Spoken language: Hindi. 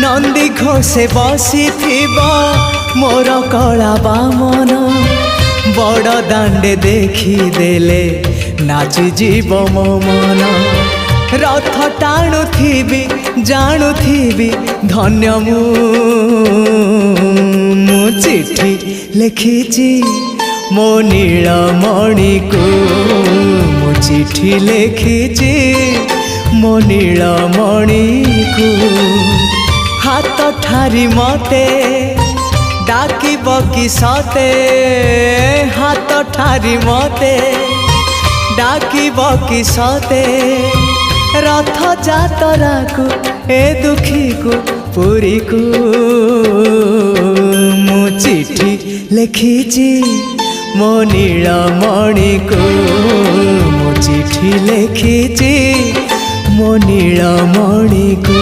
नंदी घोषे बसी मोर कला बामन बड़ दांडे देखी देले नाची जीव मो मन रथ टाणुथिबी जाणुथिबी धन्य मु चिठी लिखिची मो नीलमणि को मु चिठी लिखिची मो नीलमणि को हाथ ठारी मते डाकिब कि सते हाथ ठारी मते डाकिब कि सते रथ जातरा को ए दुखी को पुरी को मु चिठी लिखिची मो नीलमणि को मु चिठी लिखिची मो नीलमणि को।